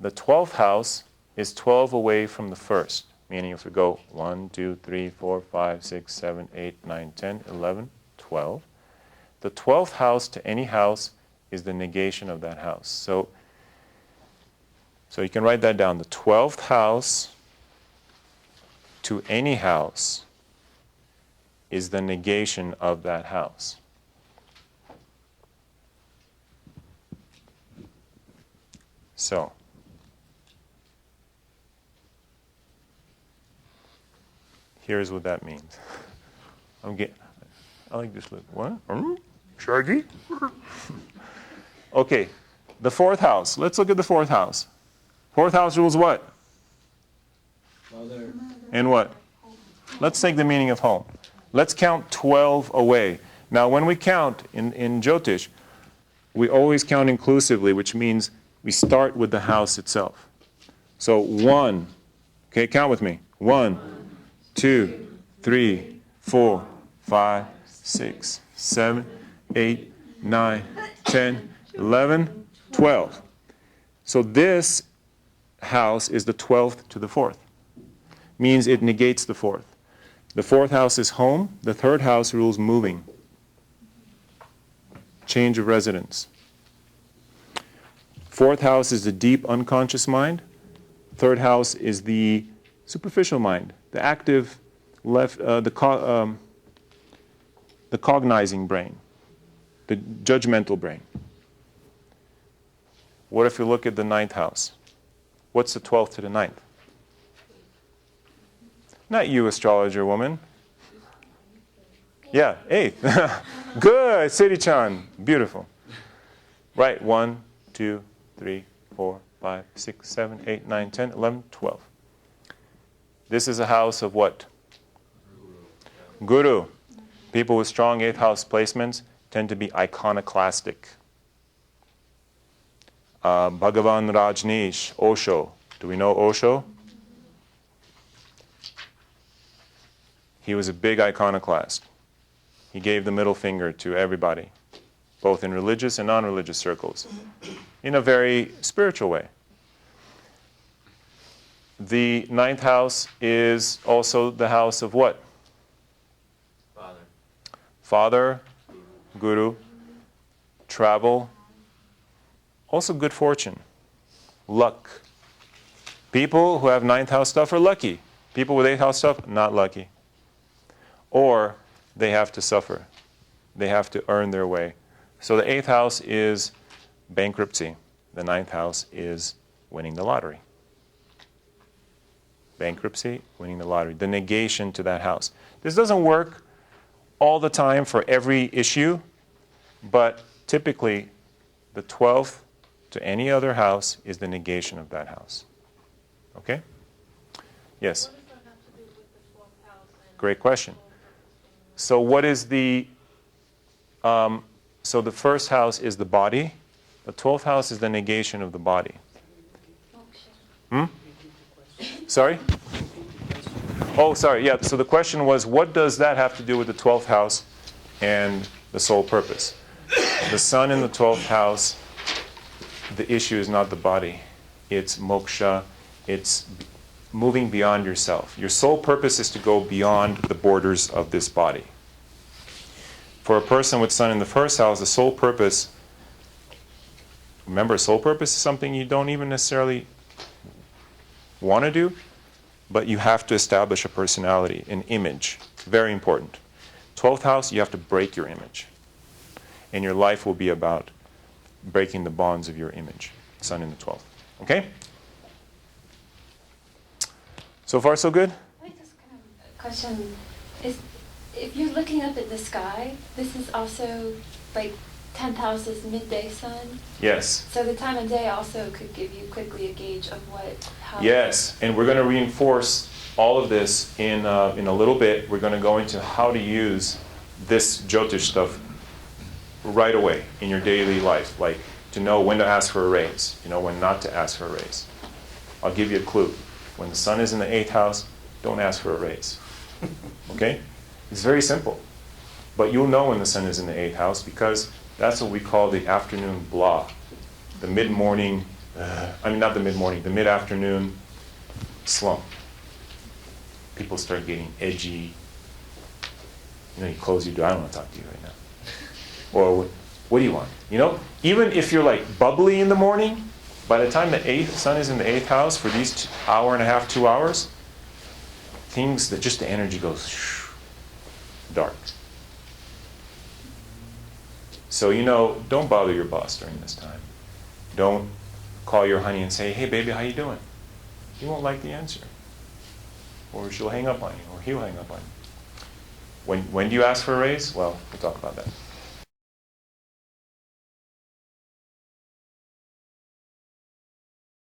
the 12th house is 12 away from the first. Meaning if we go 1, 2, 3, 4, 5, 6, 7, 8, 9, 10, 11, 12. The 12th house to any house is the negation of that house. So you can write that down. The 12th house to any house is the negation of that house. So, here's what that means. I like this look. What? Shaggy? Okay, the 4th house. Let's look at the 4th house. 4th house rules what? Mother. And what? Let's take the meaning of home. Let's count 12 away. Now, when we count in Jyotish, we always count inclusively, which means we start with the house itself. So 1, okay, count with me. 1, 2, 3, 4, 5, 6, 7, 8, 9, 10, 11, 12. So this house is the 12th to the 4th. Means it negates the 4th. The 4th house is home. The 3rd house rules moving. Change of residence. 4th house is the deep unconscious mind. 3rd house is the superficial mind, the active the cognizing brain, the judgmental brain. What if you look at the 9th house? What's the 12th to the 9th? Not you, astrologer woman. Yeah, 8th. Good, Siri-chan. Beautiful. Right, 1, 2, 3, 4, 5, 6, 7, 8, 9, 10, 11, 12. This is a house of what? Guru. People with strong 8th house placements tend to be iconoclastic. Bhagavan Rajneesh, Osho. Do we know Osho? He was a big iconoclast. He gave the middle finger to everybody, both in religious and non-religious circles, in a very spiritual way. The 9th house is also the house of what? Father. Father, Guru, travel, also good fortune, luck. People who have 9th house stuff are lucky. People with 8th house stuff, not lucky. Or they have to suffer. They have to earn their way. So the 8th house is bankruptcy. The 9th house is winning the lottery. Bankruptcy, winning the lottery. The negation to that house. This doesn't work all the time for every issue, but typically the 12th to any other house is the negation of that house. Okay? Yes? What does that have to do with the 12th house? Great question. So what is the, so the first house is the body. The 12th house is the negation of the body. Sorry? Oh, sorry, yeah. So the question was, what does that have to do with the 12th house and the sole purpose? The sun in the 12th house, the issue is not the body. It's moksha. It's moving beyond yourself. Your sole purpose is to go beyond the borders of this body. For a person with sun in the first house, the sole purpose, remember, sole purpose is something you don't even necessarily want to do, but you have to establish a personality, an image. Very important. 12th house, you have to break your image. And your life will be about breaking the bonds of your image. Sun in the 12th. Okay? So far, so good? I just kind of a question is, if you're looking up at the sky, this is also like 10th house is midday sun. Yes. So the time of day also could give you quickly a gauge of how. Yes, and we're going to reinforce all of this in a little bit. We're going to go into how to use this Jyotish stuff right away in your daily life, like to know when to ask for a raise, when not to ask for a raise. I'll give you a clue. When the sun is in the 8th house, don't ask for a raise. Okay? It's very simple. But you'll know when the sun is in the 8th house because that's what we call the afternoon blah, the mid-morning I mean, not the mid-morning, the mid-afternoon slump. People start getting edgy. You know, you close your door, I don't want to talk to you right now. Or, what do you want? You know, even if you're like bubbly in the morning, by the time the sun is in the 8th house for these hour and a half, 2 hours, things that just the energy goes dark. So, you know, don't bother your boss during this time. Don't call your honey and say, hey, baby, how you doing? He won't like the answer. Or she'll hang up on you, or he'll hang up on you. When do you ask for a raise? Well, we'll talk about that.